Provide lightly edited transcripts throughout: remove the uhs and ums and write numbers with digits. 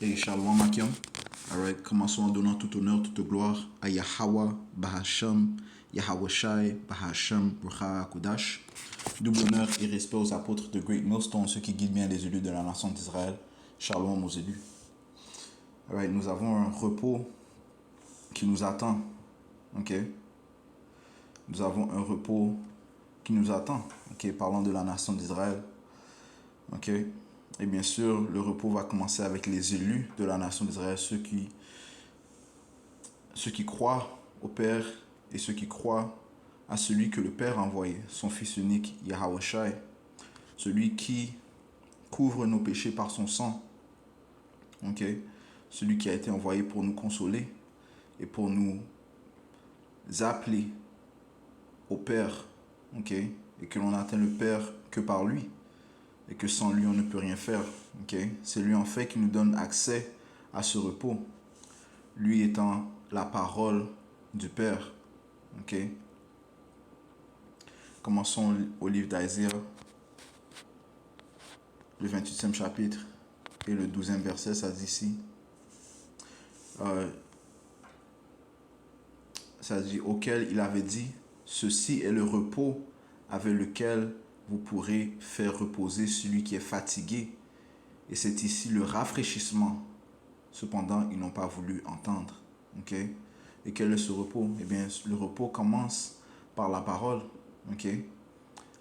Et Shalom Akim. Alright, commençons en donnant tout honneur, toute gloire à Yahweh, Bahasham, Yahweh Shai, Bahasham, Rucha Kudash. Double honneur et respect aux apôtres de Great Millstone, ceux qui guident bien les élus de la nation d'Israël. Shalom aux élus. Alright, nous avons un repos qui nous attend. Ok? Nous avons un repos qui nous attend. Ok? Parlant de la nation d'Israël. Ok? Et bien sûr, le repos va commencer avec les élus de la nation d'Israël, ceux qui croient au Père et ceux qui croient à celui que le Père a envoyé, son Fils unique, Yahweh Shai, celui qui couvre nos péchés par son sang, ok? Celui qui a été envoyé pour nous consoler et pour nous appeler au Père, ok? Et que l'on atteint le Père que par lui, et que sans lui on ne peut rien faire, ok? C'est lui en fait qui nous donne accès à ce repos, lui étant la parole du Père, ok? Commençons au livre d'Isaiah, le 28e chapitre et le 12e verset, ça dit ici. Ça dit, auquel il avait dit, ceci est le repos avec lequel vous pourrez faire reposer celui qui est fatigué. Et c'est ici le rafraîchissement. Cependant, ils n'ont pas voulu entendre. Ok? Et quel est ce repos? Eh bien, le repos commence par la parole. Ok?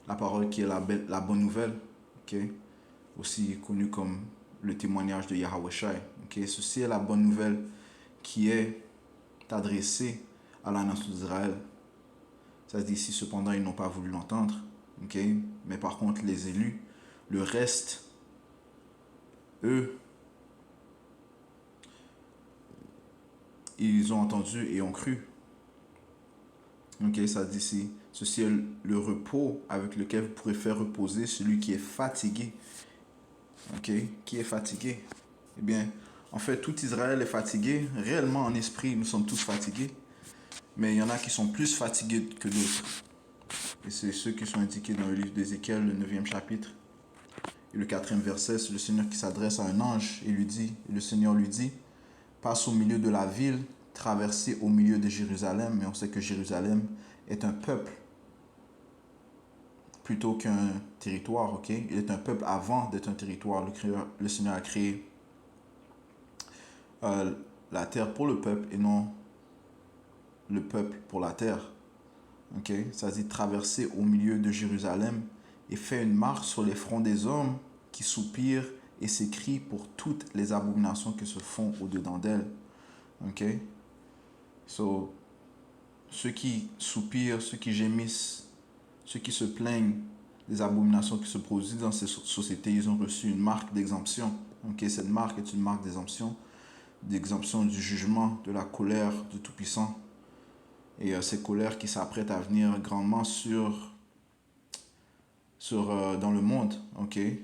La parole qui est la bonne nouvelle. Ok? Aussi connue comme le témoignage de Yahweh Shai. Ok? Ceci est la bonne nouvelle qui est adressée à la nation d'Israël. Ça se dit ici, cependant, ils n'ont pas voulu l'entendre. Ok? Mais par contre, les élus, le reste, eux, ils ont entendu et ont cru. Ok, ça dit ici, ceci est le repos avec lequel vous pourrez faire reposer celui qui est fatigué. Ok, qui est fatigué? Eh bien, en fait, tout Israël est fatigué. Réellement, en esprit, nous sommes tous fatigués. Mais il y en a qui sont plus fatigués que d'autres. Et c'est ceux qui sont indiqués dans le livre d'Ézéchiel, le 9e chapitre. Et le 4e verset, c'est le Seigneur qui s'adresse à un ange et le Seigneur lui dit, passe au milieu de la ville, traversez au milieu de Jérusalem, mais on sait que Jérusalem est un peuple plutôt qu'un territoire, ok? Il est un peuple avant d'être un territoire. Le Seigneur a créé la terre pour le peuple et non le peuple pour la terre, ok? Ça dit traverser au milieu de Jérusalem et fait une marque sur les fronts des hommes qui soupirent et s'écrient pour toutes les abominations qui se font au-dedans d'elle, ok? So, ceux qui soupirent, ceux qui gémissent, ceux qui se plaignent des abominations qui se produisent dans ces sociétés, ils ont reçu une marque d'exemption. Okay? Cette marque est une marque d'exemption du jugement, de la colère du Tout-Puissant. Et ces colères qui s'apprêtent à venir grandement dans le monde. Okay?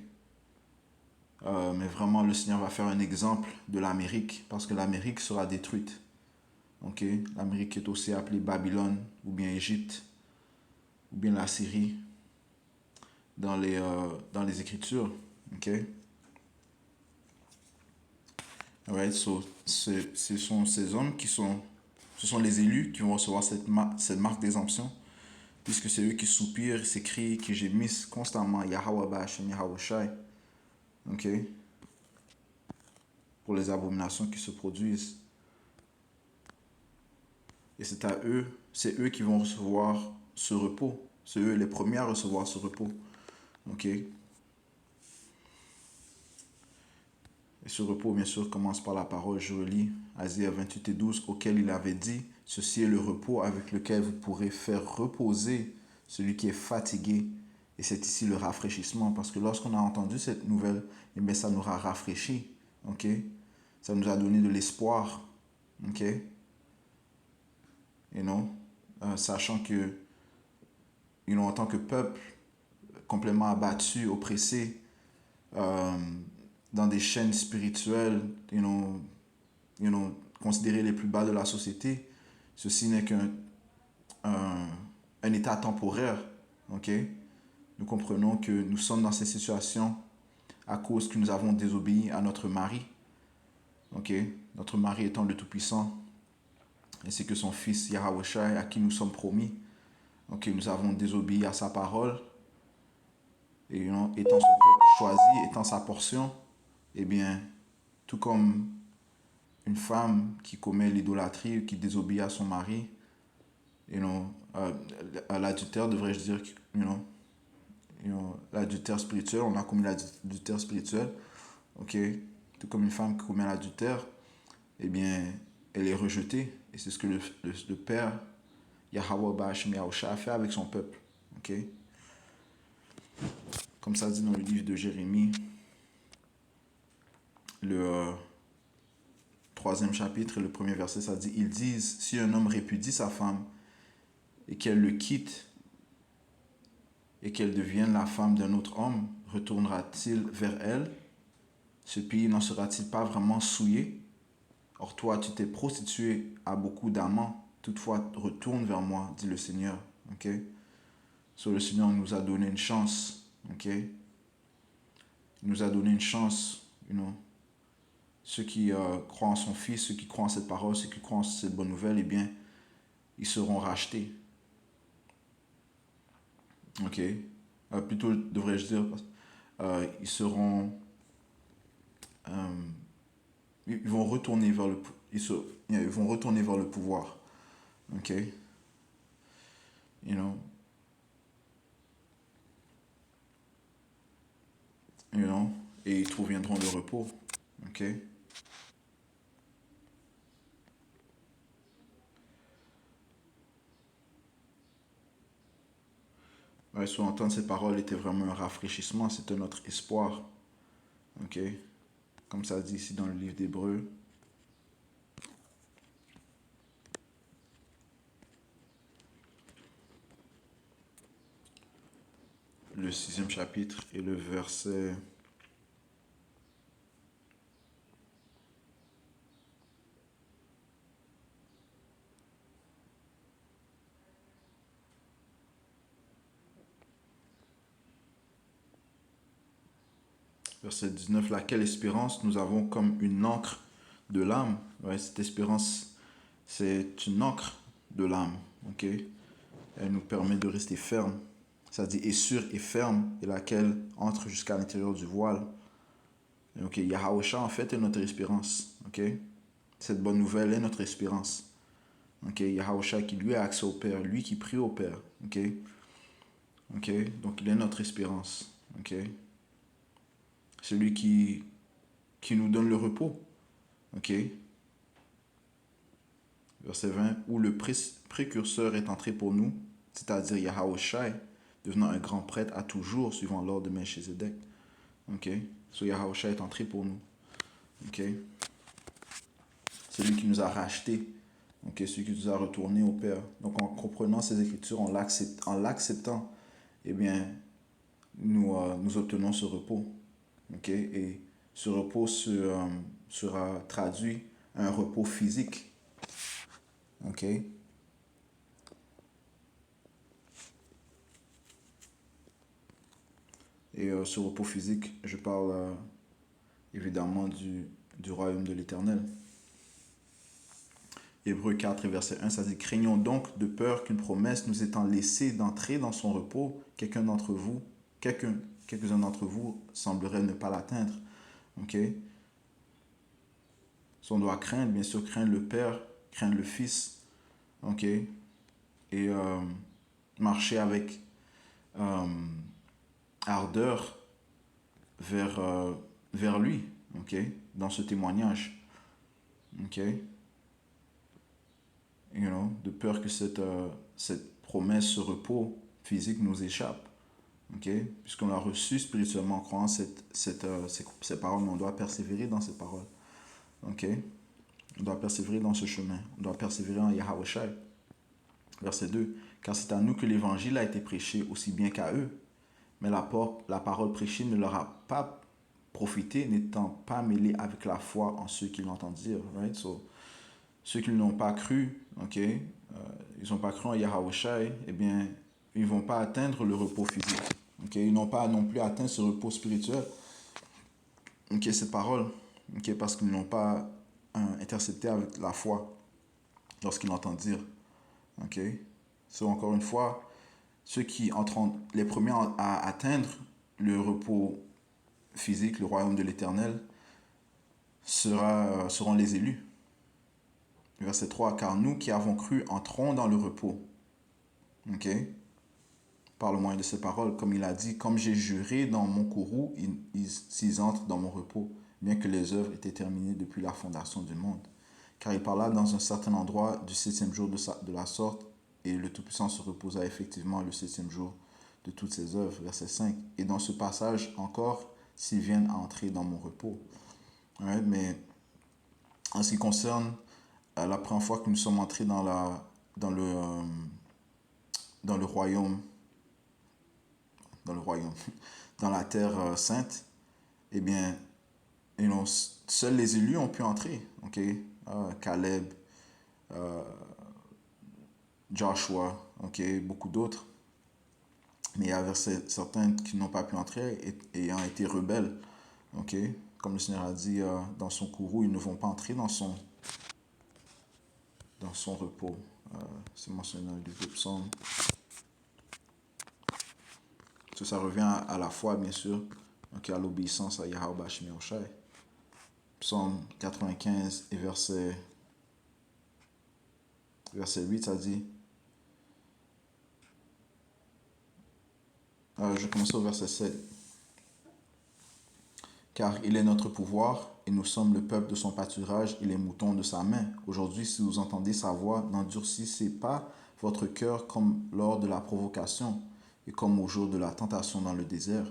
Mais vraiment, le Seigneur va faire un exemple de l'Amérique, parce que l'Amérique sera détruite. Okay? L'Amérique est aussi appelée Babylone, ou bien Égypte, ou bien la Syrie, dans les Écritures. Ok? Alright, so, ce sont ces hommes ce sont les élus qui vont recevoir cette marque d'exemption, puisque c'est eux qui soupirent, s'écrient, qui gémissent constamment Yahweh Ba'ashem, Yahweh Shai. Ok? Pour les abominations qui se produisent. Et c'est eux qui vont recevoir ce repos. C'est eux les premiers à recevoir ce repos. Ok? Et ce repos, bien sûr, commence par la parole. Je relis Isaiah 28 et 12, auquel il avait dit, ceci est le repos avec lequel vous pourrez faire reposer celui qui est fatigué. Et c'est ici le rafraîchissement, parce que lorsqu'on a entendu cette nouvelle, eh bien, ça nous a rafraîchi. Ok? Ça nous a donné de l'espoir. Ok? Et non, sachant que, en tant que peuple, complètement abattu, oppressé, dans des chaînes spirituelles, considérés les plus bas de la société, ceci n'est un état temporaire. Ok? Nous comprenons que nous sommes dans ces situations à cause que nous avons désobéi à notre mari. Ok, notre mari étant le Tout-Puissant, ainsi que son Fils Yahweh Shai, à qui nous sommes promis. Ok, nous avons désobéi à sa parole, et étant son peuple choisi, étant sa portion, eh bien, tout comme une femme qui commet l'idolâtrie, qui désobéit à son mari, à l'adultère, devrais-je dire, l'adultère spirituel, on a commis l'adultère spirituel, ok, tout comme une femme qui commet l'adultère, eh bien, elle est rejetée, et c'est ce que le Père, Yahweh Ba'ashem Yahusha, a fait avec son peuple, ok, comme ça dit dans le livre de Jérémie, le troisième chapitre et le premier verset, ça dit, ils disent, si un homme répudie sa femme, et qu'elle le quitte, et qu'elle devienne la femme d'un autre homme, retournera-t-il vers elle? Ce pays n'en sera-t-il pas vraiment souillé? Or toi, tu t'es prostitué à beaucoup d'amants. Toutefois, retourne vers moi, dit le Seigneur. Ok? So, le Seigneur nous a donné une chance. Ok? Il nous a donné une chance. Ceux qui croient en son Fils, ceux qui croient en cette parole, ceux qui croient en cette bonne nouvelle, eh bien, ils seront rachetés. Ok? Plutôt, devrais-je dire, ils seront... ils vont retourner vers ils vont retourner vers le pouvoir. Ok? You know? You know? Et ils trouveront le repos. Ok? Ouais, soit entendre ces paroles était vraiment un rafraîchissement, c'était notre espoir. Ok? Comme ça dit ici dans le livre d'Hébreux. Le 6e chapitre et le verset... Verset 19, laquelle espérance nous avons comme une encre de l'âme. Ouais, cette espérance, c'est une encre de l'âme. Ok? Elle nous permet de rester ferme. Ça dit est sûre et ferme, et laquelle entre jusqu'à l'intérieur du voile. Ok, Yahweh en fait est notre espérance. Ok? Cette bonne nouvelle est notre espérance. Ok? Yahweh qui lui a accès au Père, lui qui prie au Père. Ok? Ok? Donc il est notre espérance. Ok? Celui qui nous donne le repos. Ok? Verset 20, où le précurseur est entré pour nous, c'est-à-dire Yahweh Shai, devenant un grand prêtre à toujours, suivant l'ordre de Melchizedek. Ok? So Yahweh Shai est entré pour nous. Ok? C'est lui qui nous a rachetés. Ok? Celui qui nous a retournés au Père. Donc en comprenant ces Écritures, en l'acceptant, eh bien, nous obtenons ce repos. Ok? Et ce repos sera traduit à un repos physique. Ok? Et ce repos physique, je parle évidemment du royaume de l'Éternel. Hébreux 4 et verset 1, ça dit, craignons donc de peur qu'une promesse nous étant laissée d'entrer dans son repos, quelques-uns d'entre vous sembleraient ne pas l'atteindre. Ok? So, on doit craindre, bien sûr, craindre le Père, craindre le Fils. Ok? Et marcher avec ardeur vers lui, ok, dans ce témoignage, ok, de peur que cette promesse, ce repos physique nous échappe, ok, puisqu'on a reçu spirituellement en croyant ces paroles, mais on doit persévérer dans ces paroles, ok, on doit persévérer dans ce chemin, on doit persévérer en Yahweh Shai. Verset 2, car c'est à nous que l'évangile a été prêché aussi bien qu'à eux, mais la parole prêchée ne leur a pas profité, n'étant pas mêlée avec la foi en ceux qui l'entendirent. Right? So, ceux qui n'ont pas cru, ils n'ont pas cru en Yahweh Shai, eh bien, ils ne vont pas atteindre le repos physique. Ils n'ont pas non plus atteint ce repos spirituel. Cette parole, parce qu'ils n'ont pas intercepter avec la foi lorsqu'ils l'entendirent. Ok? Encore une fois, ceux qui entreront les premiers à atteindre le repos physique, le royaume de l'Éternel, seront les élus. Verset 3, car nous qui avons cru entrons dans le repos. Ok? Par le moyen de ces paroles, comme il a dit, comme j'ai juré dans mon courroux, ils entrent dans mon repos, bien que les œuvres étaient terminées depuis la fondation du monde. Car il parla dans un certain endroit du septième jour de la sorte, et le Tout-Puissant se reposa effectivement le septième jour de toutes ses œuvres. Verset 5. Et dans ce passage encore, s'ils viennent à entrer dans mon repos. Ouais, mais en ce qui concerne la première fois que nous sommes entrés dans le royaume, dans la terre sainte, eh bien, seuls les élus ont pu entrer. Ok, Caleb, Joshua, ok, beaucoup d'autres. Mais il y avait certains qui n'ont pas pu entrer ayant été rebelles. Ok, comme le Seigneur a dit dans son courroux, ils ne vont pas entrer dans son repos. C'est mentionné dans le livre de Psaume. Ça revient à la foi, bien sûr, donc à l'obéissance à Yahweh Shemi Oshai. Psaume 95 et verset 8, ça dit, je commence au verset 7. Car il est notre pouvoir, et nous sommes le peuple de son pâturage et les moutons de sa main. Aujourd'hui, si vous entendez sa voix, n'endurcissez pas votre cœur comme lors de la provocation, et comme au jour de la tentation dans le désert,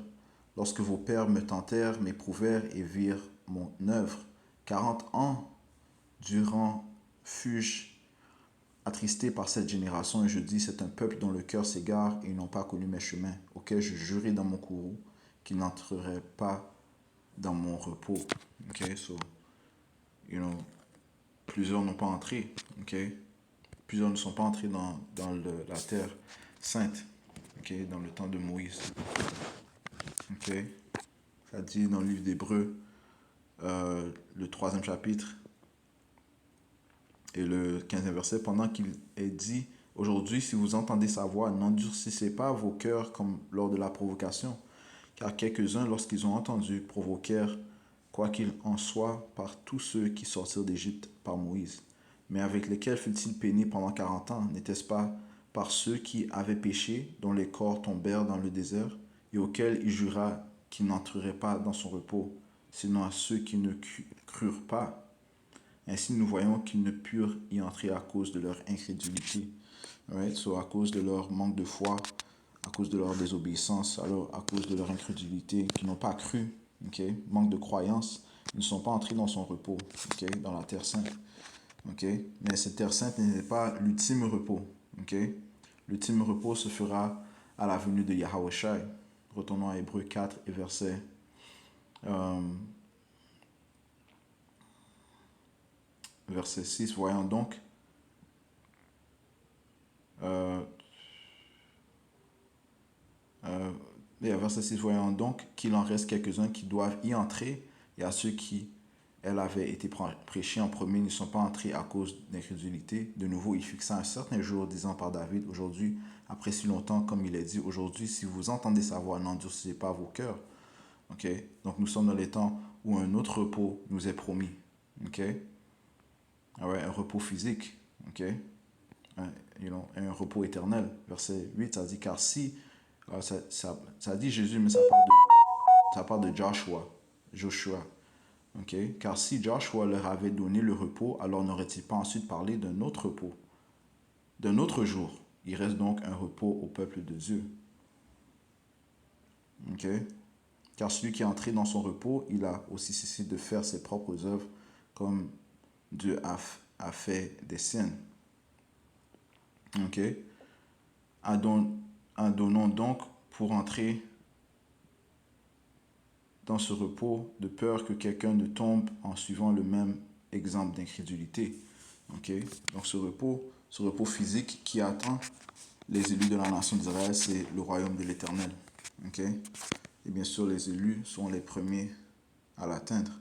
lorsque vos pères me tentèrent, m'éprouvèrent et virent mon œuvre. 40 ans durant fus-je attristé par cette génération, et je dis, c'est un peuple dont le cœur s'égare, et ils n'ont pas connu mes chemins, auxquels je jurai dans mon courroux qu'ils n'entreraient pas dans mon repos. Ok, plusieurs n'ont pas entré. Ok, plusieurs ne sont pas entrés dans la terre sainte. Ok, dans le temps de Moïse. Ok, ça dit dans le livre d'Hébreux, le 3e chapitre et le 15e verset, pendant qu'il est dit, aujourd'hui, si vous entendez sa voix, n'endurcissez pas vos cœurs comme lors de la provocation, car quelques-uns, lorsqu'ils ont entendu, provoquèrent, quoi qu'il en soit, par tous ceux qui sortirent d'Égypte par Moïse. Mais avec lesquels fut-il péni pendant 40 ans? N'était-ce pas par ceux qui avaient péché, dont les corps tombèrent dans le désert, et auxquels il jura qu'ils n'entreraient pas dans son repos, sinon à ceux qui ne crurent pas? Ainsi, nous voyons qu'ils ne purent y entrer à cause de leur incrédulité. Right? So, à cause de leur manque de foi, à cause de leur désobéissance, alors à cause de leur incrédulité, qui n'ont pas cru, okay? Manque de croyance, ils ne sont pas entrés dans son repos, okay? Dans la terre sainte. Okay? Mais cette terre sainte n'est pas l'ultime repos. Okay? L'ultime repos se fera à la venue de Yahweh Shai. Retournons à Hébreux 4 et verset verset 6. Voyons donc verset 6, voyons donc qu'il en reste quelques-uns qui doivent y entrer, et à ceux qui, elles, avaient été prêchés en premier, ne sont pas entrés à cause d'incrédulité. De nouveau, il fixa un certain jour, disant par David, aujourd'hui, après si longtemps, comme il est dit, aujourd'hui, si vous entendez sa voix, n'endurcissez pas vos cœurs. Okay? Donc nous sommes dans les temps où un autre repos nous est promis. Okay? Ouais, un repos physique. Okay? Un repos éternel. Verset 8, ça dit, car si ça dit Jésus, mais ça parle de Joshua. Okay? Car si Joshua leur avait donné le repos, alors n'aurait-il pas ensuite parlé d'un autre repos, d'un autre jour? Il reste donc un repos au peuple de Dieu. Okay? Car celui qui est entré dans son repos, il a aussi cessé de faire ses propres œuvres comme Dieu a fait des siennes. Okay? Adonnons donc pour entrer dans ce repos de peur que quelqu'un ne tombe en suivant le même exemple d'incrédulité. Okay? Donc ce repos physique qui attend les élus de la nation d'Israël, c'est le royaume de l'Éternel. Okay? Et bien sûr, les élus sont les premiers à l'atteindre.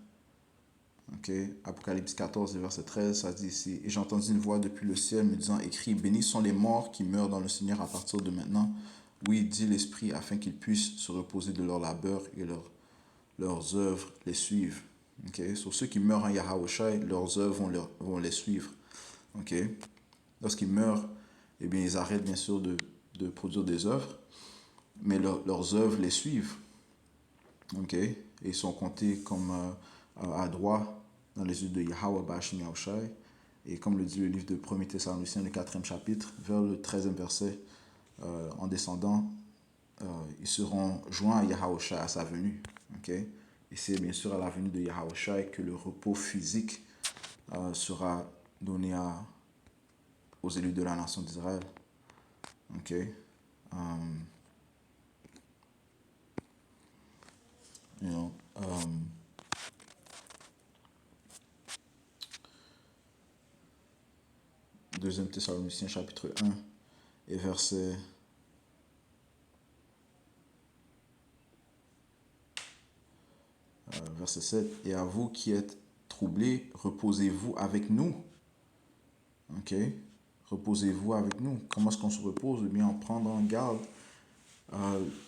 Ok, Apocalypse 14, verset 13, ça dit ici, et j'ai entendu une voix depuis le ciel me disant, écrit, bénis sont les morts qui meurent dans le Seigneur à partir de maintenant. Oui, dit l'Esprit, afin qu'ils puissent se reposer de leur labeur et leurs œuvres les suivent. Ok, sur ceux qui meurent en Yahawashi, leurs œuvres vont les suivre. Ok, lorsqu'ils meurent, eh bien, ils arrêtent bien sûr de produire des œuvres, mais leurs œuvres les suivent. Ok, et ils sont comptés comme à droit dans les yeux de Yahweh Bashim Yahushai. Et comme le dit le livre de 1er Thessaloniciens, le 4e chapitre, vers le 13e verset, en descendant, ils seront joints à Yahushai à sa venue. Okay? Et c'est bien sûr à la venue de Yahushai que le repos physique sera donné aux élus de la nation d'Israël. Okay? You know, 2 Thessaloniciens chapitre 1 et verset 7. Et à vous qui êtes troublés, reposez-vous avec nous. Ok? Reposez-vous avec nous. Comment est-ce qu'on se repose? Eh bien, en prenant garde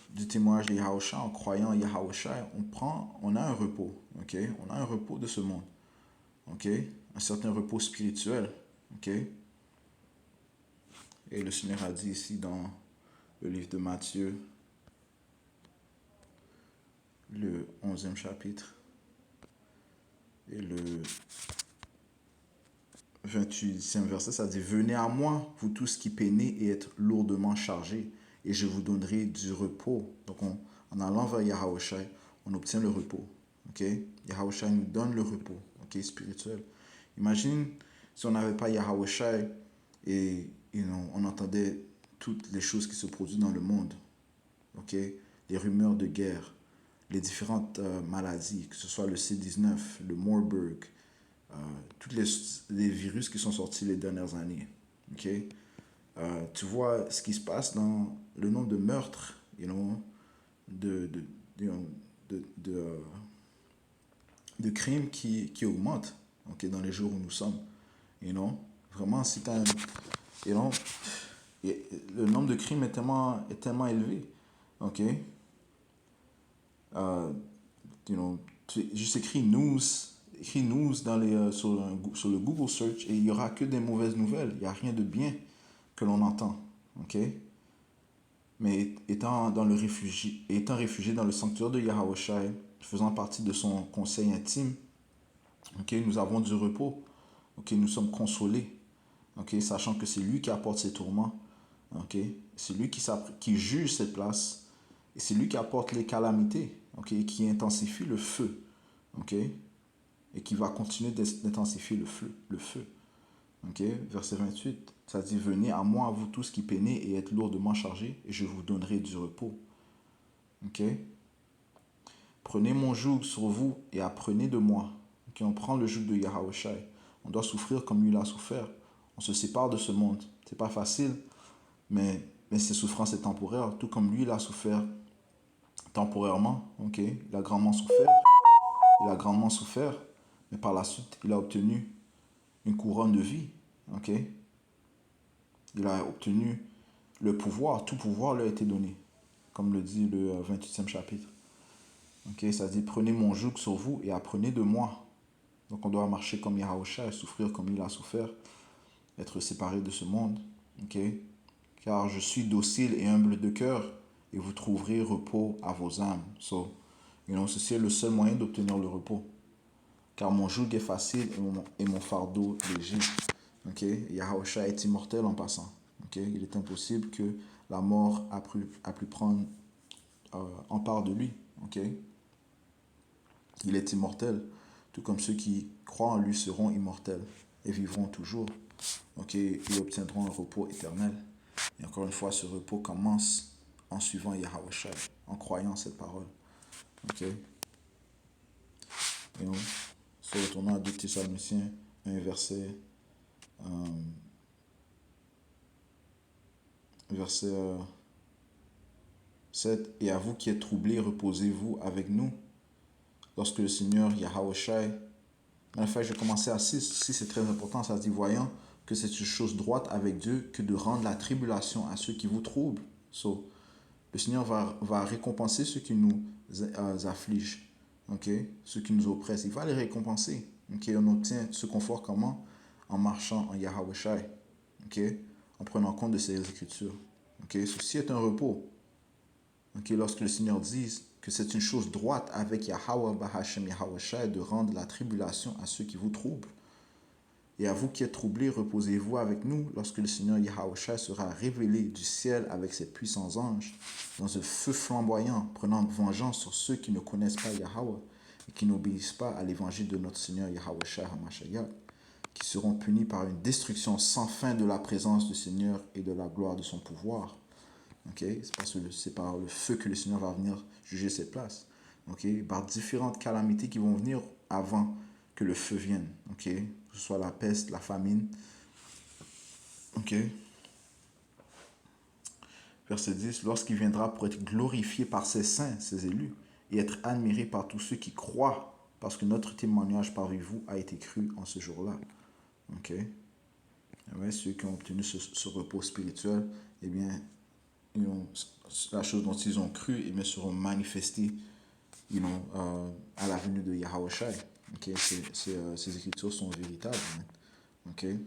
du témoignage de Yahushua, en croyant en Yahushua, on a un repos. Ok? On a un repos de ce monde. Ok? Un certain repos spirituel. Ok? Et le Seigneur a dit ici dans le livre de Matthieu, le 11e chapitre, et le 28e verset, ça dit, venez à moi, vous tous qui peinez et êtes lourdement chargés, et je vous donnerai du repos. Donc, en allant vers Yahushua, on obtient le repos. Ok? Yahushua nous donne le repos, ok, spirituel. Imagine si on n'avait pas Yahushua et on entendait toutes les choses qui se produisent dans le monde. Ok? Les rumeurs de guerre, les différentes maladies, que ce soit le C19, le Marburg, tous les virus qui sont sortis les dernières années. Ok? Tu vois ce qui se passe dans le nombre de meurtres, de, de, de, de, de crimes qui augmentent, ok, dans les jours où nous sommes. Vraiment, si tu le nombre de crimes est tellement élevé. Ok? Euh, juste écris news sur le Google Search et il n'y aura que des mauvaises nouvelles. Il n'y a rien de bien que l'on entend. Ok? Mais étant réfugié dans le sanctuaire de Yahushua, faisant partie de son conseil intime, ok, nous avons du repos. Ok, nous sommes consolés. Ok, sachant que c'est lui qui apporte ses tourments. Ok, c'est lui qui juge cette place. Et c'est lui qui apporte les calamités. Ok, et qui intensifie le feu. Ok, et qui va continuer d'intensifier le feu. Ok, verset 28, ça dit, venez à moi, vous tous qui peinez et êtes lourdement chargés, et je vous donnerai du repos. Ok, prenez mon joug sur vous et apprenez de moi. Ok, on prend le joug de Yahushua. On doit souffrir comme lui l'a souffert. On se sépare de ce monde. C'est pas facile, mais ces souffrances sont temporaires, tout comme lui l'a souffert temporairement. Ok, il a grandement souffert. Il a grandement souffert, mais par la suite, il a obtenu une couronne de vie. Ok, il a obtenu le pouvoir. Tout pouvoir lui a été donné, comme le dit le 28e chapitre. Ok, ça dit, prenez mon joug sur vous et apprenez de moi. Donc on doit marcher comme Yahushua et souffrir comme il a souffert, être séparé de ce monde. Ok, car je suis docile et humble de cœur et vous trouverez repos à vos âmes. Ceci est le seul moyen d'obtenir le repos. Car mon joug est facile et mon fardeau léger. Ok, Yahushua est immortel en passant. Ok, il est impossible que la mort a pu prendre en part de lui. Ok, il est immortel, tout comme ceux qui croient en lui seront immortels et vivront toujours. Ok, ils obtiendront un repos éternel. Et encore une fois, ce repos commence en suivant Yahushua, en croyant cette parole. Ok, et on se retournant à 2 Thessaloniciens 1 verset 7. Et à vous qui êtes troublés, reposez-vous avec nous lorsque le Seigneur Yahushua En fait, je vais commencer à 6. 6 c'est très important. Ça dit, voyant que c'est une chose droite avec Dieu que de rendre la tribulation à ceux qui vous troublent. So, le Seigneur va récompenser ceux qui nous affligent, ok? Ceux qui nous oppressent. Il va les récompenser. Ok? On obtient ce confort comment? En marchant en Yahweh Shai, ok? En prenant compte de ces écritures. Ok? Ceci est un repos. Ok? Lorsque le Seigneur dit que c'est une chose droite avec Yahweh Bahashem Yahweh Shai de rendre la tribulation à ceux qui vous troublent. Et à vous qui êtes troublés, reposez-vous avec nous lorsque le Seigneur Yahushua sera révélé du ciel avec ses puissants anges dans un feu flamboyant, prenant vengeance sur ceux qui ne connaissent pas Yahweh et qui n'obéissent pas à l'évangile de notre Seigneur Yahushua HaMashiach, qui seront punis par une destruction sans fin de la présence du Seigneur et de la gloire de son pouvoir. Okay? C'est par le feu que le Seigneur va venir juger cette place. Okay? Par différentes calamités qui vont venir avant que le feu vienne. Okay? Que ce soit la peste, la famine. Okay? Verset 10. Lorsqu'il viendra pour être glorifié par ses saints, ses élus, et être admiré par tous ceux qui croient, parce que notre témoignage parmi vous a été cru en ce jour-là. Okay? Ouais, ceux qui ont obtenu ce repos spirituel, eh bien, la chose dont ils ont cru eh bien, seront manifestées à la venue de Yahweh Shai. Okay? Ces écritures sont véritables. Okay?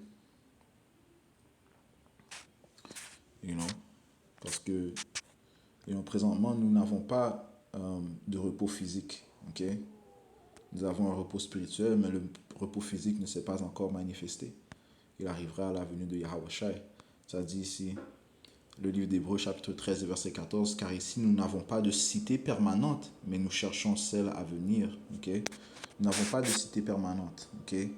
Parce que présentement, nous n'avons pas de repos physique. Okay? Nous avons un repos spirituel, mais le repos physique ne s'est pas encore manifesté. Il arrivera à la venue de Yahweh Shai. Ça dit ici, le livre d'Hébreux, chapitre 13, verset 14, car ici, nous n'avons pas de cité permanente, mais nous cherchons celle à venir. Okay? Nous n'avons pas de cité permanente. Okay?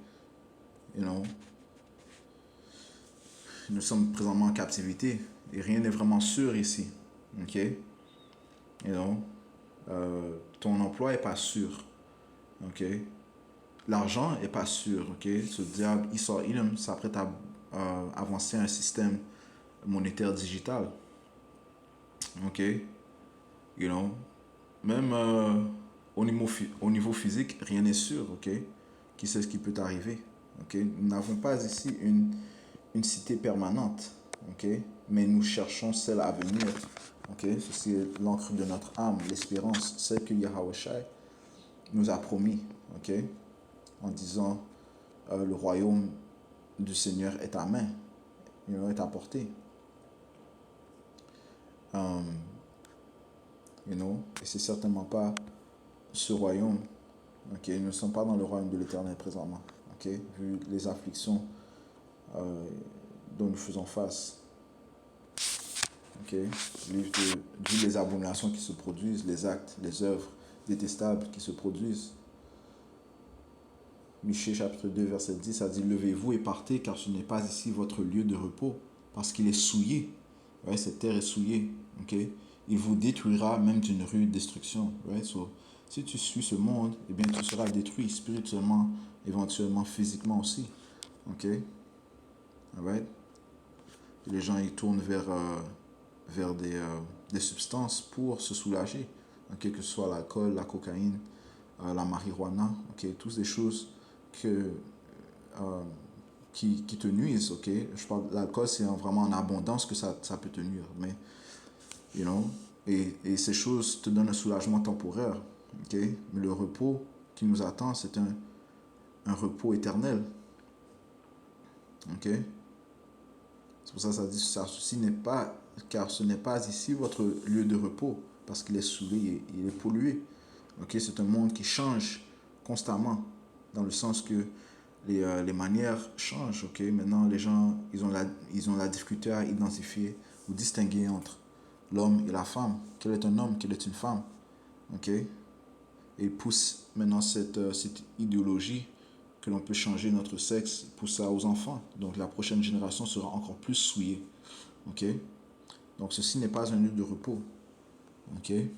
Nous sommes présentement en captivité et rien n'est vraiment sûr ici. Okay? Ton emploi n'est pas sûr. Okay? L'argent n'est pas sûr. Okay? Ce diable, Esau Edom, s'apprête à avancer un système monétaire digital. Ok? Même au niveau physique, rien n'est sûr. Ok? Qui sait ce qui peut arriver? Ok? Nous n'avons pas ici une cité permanente. Ok? Mais nous cherchons celle à venir. Ok? Ceci est l'encre de notre âme, l'espérance, celle que Yahweh Shai nous a promis. Ok? En disant, le royaume du Seigneur est à main. Est à portée. Et c'est certainement pas ce royaume. Okay? Nous ne sommes pas dans le royaume de l'Éternel présentement. Okay? Vu les afflictions dont nous faisons face. Okay? Vu les abominations qui se produisent, les actes, les œuvres détestables qui se produisent. Michée chapitre 2 verset 10, ça dit, levez-vous et partez, car ce n'est pas ici votre lieu de repos, parce qu'il est souillé. Ouais, cette terre est souillée. Okay? Il vous détruira même d'une rude destruction. Right? So, si tu suis ce monde, eh bien, tu seras détruit spirituellement, éventuellement, physiquement aussi. Ok? Right? Les gens ils tournent vers des substances pour se soulager. Okay? Que ce soit l'alcool, la cocaïne, la marijuana. Okay? Toutes des choses qui te nuisent. Okay? Je parle de l'alcool, c'est vraiment en abondance que ça peut te nuire. Mais et ces choses te donnent un soulagement temporaire. Okay? Mais le repos qui nous attend, c'est un repos éternel. Okay? C'est pour ça que ça dit, ceci n'est pas, car ce n'est pas ici votre lieu de repos, parce qu'il est souillé, il est pollué. Okay? C'est un monde qui change constamment, dans le sens que les manières changent. Okay? Maintenant, les gens, ils ont la difficulté à identifier ou distinguer entre l'homme et la femme. Quel est un homme, quelle est une femme? Okay? Et il pousse maintenant cette idéologie que l'on peut changer notre sexe, pousse ça aux enfants. Donc la prochaine génération sera encore plus souillée. Okay? Donc ceci n'est pas un lieu de repos. Okay?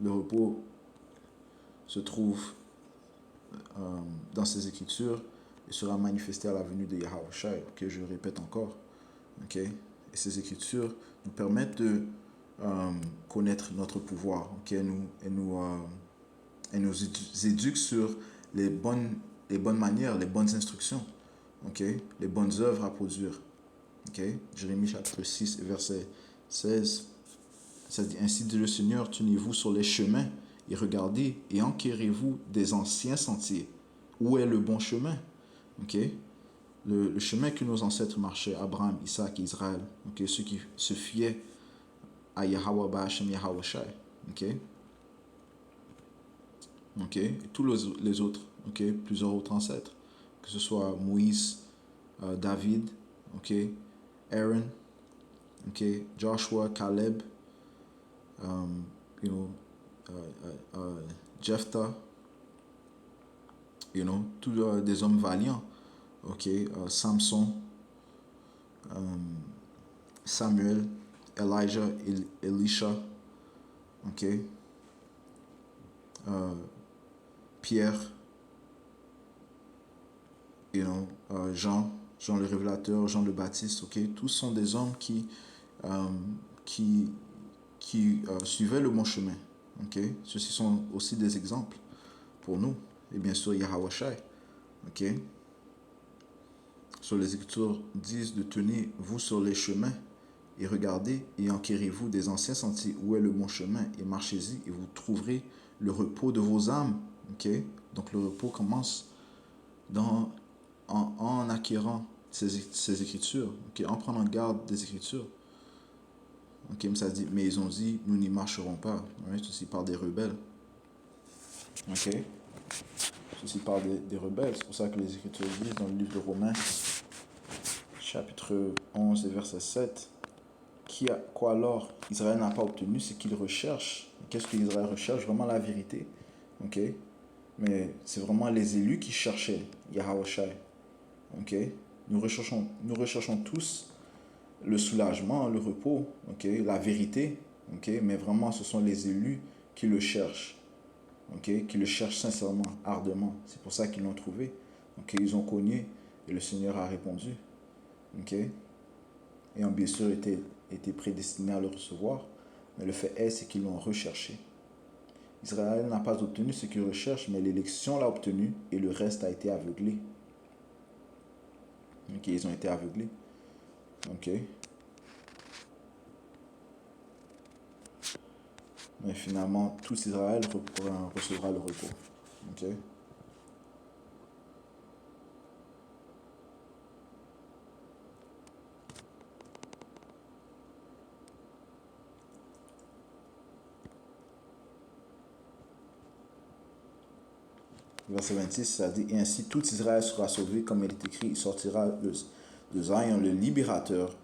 Le repos se trouve dans ces écritures et sera manifesté à la venue de Yahweh Shai. Okay? Je le répète encore. Okay? Et ces écritures nous permettent connaître notre pouvoir. Ok, elle nous éduque sur les bonnes manières, les bonnes instructions. Ok, les bonnes œuvres à produire. Ok, Jérémie chapitre 6, verset 16. Ça dit, ainsi dit le Seigneur, tenez-vous sur les chemins et regardez et enquérez-vous des anciens sentiers. Où est le bon chemin? Ok, le chemin que nos ancêtres marchaient, Abraham, Isaac et Israël. Ok, ceux qui se fiaient à Yahweh Ba'Hashem Yahweh Shai. Ok, ok, et tous les autres. Ok, plusieurs autres ancêtres. Que ce soit Moïse, David, ok, Aaron, ok, Joshua, Caleb, you know, Jephthah, you know, tous des hommes valiants, ok, Samson, Samuel, Elijah, Elisha, ok, Pierre, you know, Jean le Révélateur, Jean le Baptiste, ok, tous sont des hommes euh, qui, qui suivaient le bon chemin, ok, ceux-ci sont aussi des exemples pour nous, et bien sûr Yahweh Shai, ok. Sur les Écritures disent de tenir vous sur les chemins et regardez et enquérez-vous des anciens sentiers où est le bon chemin et marchez-y et vous trouverez le repos de vos âmes. Ok, donc le repos commence en acquérant ces Écritures, ok, en prenant garde des Écritures. Ok, mais ça dit, mais ils ont dit, nous n'y marcherons pas. Ouais, ceci parle des rebelles. Ok, ceci parle des rebelles. C'est pour ça que les Écritures disent dans le livre de Romains, chapitre 11 et verset 7, quoi alors Israël n'a pas obtenu ce qu'il recherche. Qu'est-ce que Israël recherche? Vraiment la vérité. Ok, mais c'est vraiment les élus qui cherchaient Yahweh Shai. Ok, nous recherchons tous le soulagement, le repos, ok, la vérité. Ok, mais vraiment ce sont les élus qui le cherchent. Ok, qui le cherchent sincèrement, ardemment. C'est pour ça qu'ils l'ont trouvé. Ok, ils ont cogné et le Seigneur a répondu. Ok, et ont bien sûr été prédestinés à le recevoir, mais le fait est, c'est qu'ils l'ont recherché. Israël n'a pas obtenu ce qu'il recherche, mais l'élection l'a obtenu et le reste a été aveuglé. Ok, ils ont été aveuglés. Ok. Mais finalement, tout Israël recevra le repos. Ok. Verset 26, ça dit, et ainsi tout Israël sera sauvé, comme il est écrit, il sortira de Zion le libérateur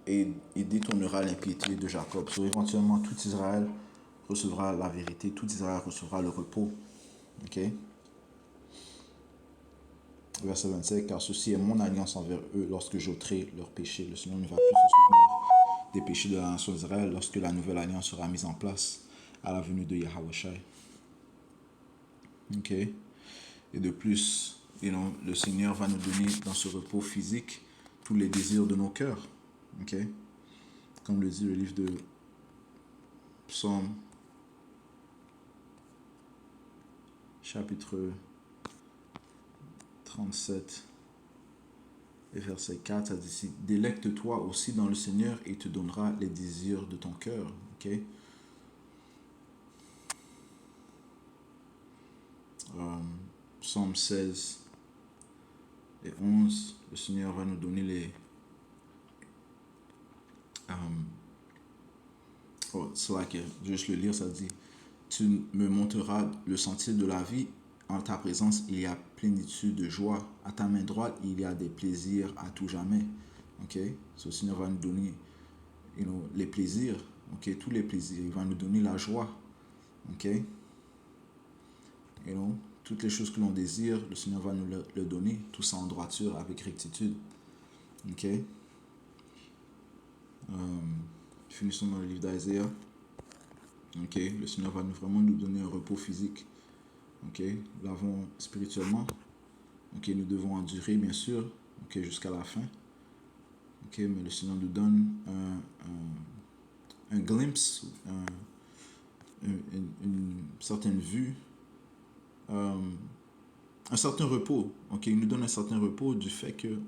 et détournera l'impiété de Jacob. So, éventuellement, tout Israël recevra la vérité, tout Israël recevra le repos. Ok. Verset 27, car ceci est mon alliance envers eux lorsque j'ôterai leurs péchés. Le Seigneur ne va plus se souvenir des péchés de la nation d'Israël lorsque la nouvelle alliance sera mise en place à la venue de Yahweh Shai. Ok. Et de plus, le Seigneur va nous donner dans ce repos physique tous les désirs de nos cœurs. Ok. Comme le dit le livre de Psaume, chapitre 37 et verset 4, ça dit ici, délecte-toi aussi dans le Seigneur et il te donnera les désirs de ton cœur. Ok. Psaume 16 et 11, le Seigneur va nous donner les... c'est là que juste le lire, ça dit, tu me montreras le sentier de la vie, en ta présence il y a plénitude de joie, à ta main droite il y a des plaisirs à tout jamais. Ok, so, le Seigneur va nous donner les plaisirs, ok, tous les plaisirs, il va nous donner la joie. Ok, toutes les choses que l'on désire, le Seigneur va nous le donner, tout ça en droiture, avec rectitude. Ok. Finissons dans le livre d'Isaiah. Ok, le Seigneur va vraiment nous donner un repos physique. Ok, nous l'avons spirituellement. Ok, nous devons endurer, bien sûr, ok, jusqu'à la fin. Ok, mais le Seigneur nous donne un glimpse, une certaine vue, euh, un certain repos. Ok, il nous donne un certain repos du fait que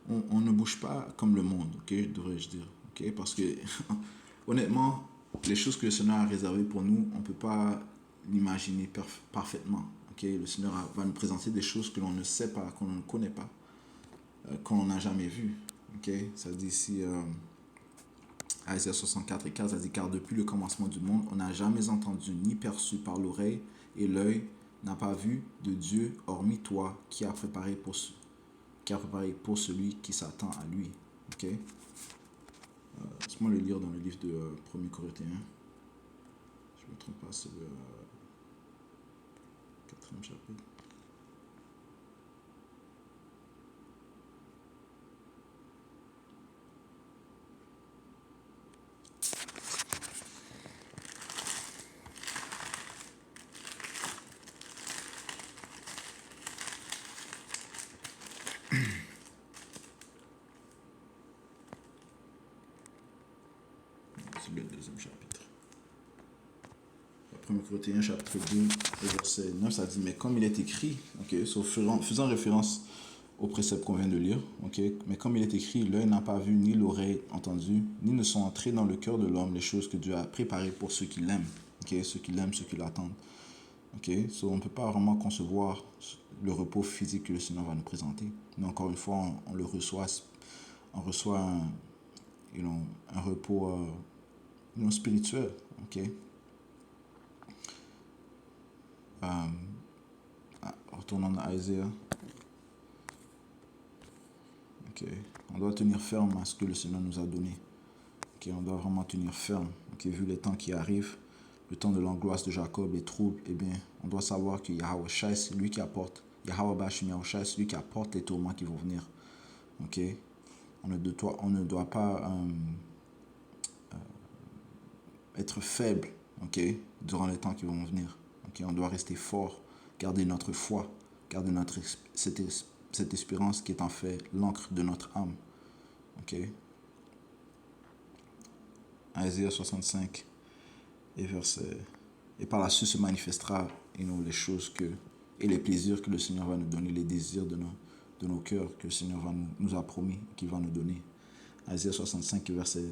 on ne bouge pas comme le monde. Ok, devrais-je dire. Ok, parce que honnêtement, les choses que le Seigneur a réservées pour nous, on ne peut pas l'imaginer parfaitement. Ok, le Seigneur va nous présenter des choses que l'on ne sait pas, qu'on ne connaît pas, qu'on n'a jamais vues. Ok, ça dit ici. Isaïe 64 et 4, ça dit, car depuis le commencement du monde, on n'a jamais entendu ni perçu par l'oreille, et l'œil n'a pas vu de Dieu hormis toi qui a préparé pour celui qui s'attend à lui. Ok. Laisse-moi le lire dans le livre de 1 Corinthiens. Je ne me trompe pas, c'est le 4e chapitre. C'est le 2e chapitre. 1 Corinthiens chapitre 2, verset 9, ça dit, mais comme il est écrit, ok, faisant référence au précepte qu'on vient de lire, ok, mais comme il est écrit, l'œil n'a pas vu, ni l'oreille entendu, ni ne sont entrées dans le cœur de l'homme les choses que Dieu a préparées pour ceux qui l'aiment, ok, ceux qui l'aiment, ceux qui l'attendent. Ok, on ne peut pas vraiment concevoir le repos physique que le Seigneur va nous présenter. Mais encore une fois, on le reçoit, on reçoit un repos spirituel. Ok. Retournons à Isaïe. Ok. On doit tenir ferme à ce que le Seigneur nous a donné. Ok. On doit vraiment tenir ferme. Ok. Vu les temps qui arrivent, le temps de l'angoisse de Jacob, les troubles, eh bien, on doit savoir que Yahweh Shai, c'est lui qui apporte. Yahweh Bashim Yahweh Shai, c'est lui qui apporte les tourments qui vont venir. Ok. On ne doit pas être faible, ok, durant les temps qui vont venir. Ok. On doit rester fort, garder notre foi, garder cette espérance qui est en fait l'encre de notre âme. Ok. Isaïe 65 et verset. Et par la suite se manifestera les choses et les plaisirs que le Seigneur va nous donner, les désirs de nos cœurs que le Seigneur nous a promis, qu'il va nous donner. Isaïe 65 verset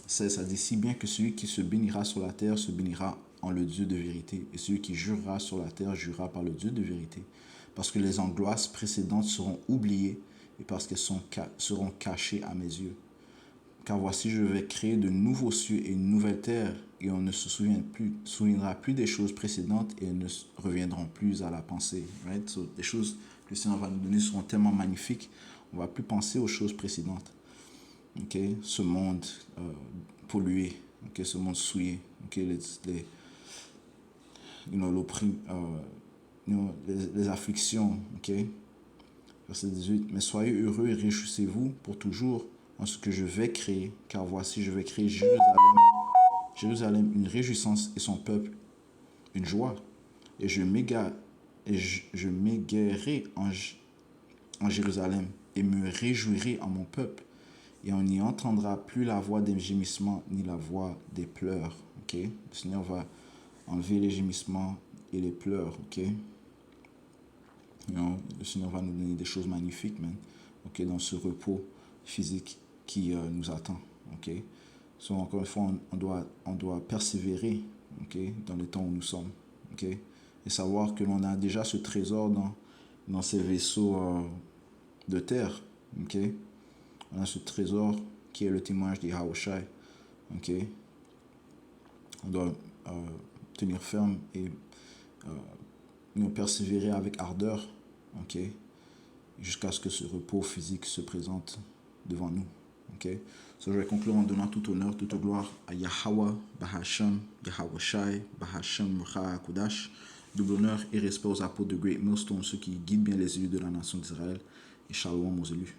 16, ça dit, si bien que celui qui se bénira sur la terre se bénira en le Dieu de vérité, et celui qui jurera sur la terre jurera par le Dieu de vérité, parce que les angoisses précédentes seront oubliées et parce qu'elles seront cachées à mes yeux. Car voici, je vais créer de nouveaux cieux et une nouvelle terre, et on ne se souviendra plus des choses précédentes et elles ne reviendront plus à la pensée. Right? So, les choses que le Seigneur va nous donner seront tellement magnifiques, on ne va plus penser aux choses précédentes. Okay? Ce monde pollué, okay? Ce monde souillé, okay? Les afflictions. Okay? Verset 18, mais soyez heureux et réjouissez-vous pour toujours en ce que je vais créer, car voici, je vais créer Jérusalem une réjouissance et son peuple une joie. Et je m'égaierai en Jérusalem et me réjouirai en mon peuple. Et on n'y entendra plus la voix des gémissements ni la voix des pleurs. Okay? Le Seigneur va enlever les gémissements et les pleurs. Okay? Le Seigneur va nous donner des choses magnifiques, man. Okay? Dans ce repos physique qui nous attend. Okay? So, encore une fois, on doit persévérer, okay? Dans les temps où nous sommes. Okay? Et savoir que l'on a déjà ce trésor dans ces vaisseaux de terre. Okay? On a ce trésor qui est le témoignage des Haoshai. Okay? On doit tenir ferme et persévérer avec ardeur, okay? Jusqu'à ce que ce repos physique se présente devant nous. Okay? So, je vais conclure en donnant tout honneur, toute gloire à Yahweh, Bahashem, Yahweh Shai, Bahashem, Mukha Kudash. Double honneur et respect aux apôtres de Great Millstone, ceux qui guident bien les élus de la nation d'Israël. Et shalom aux élus.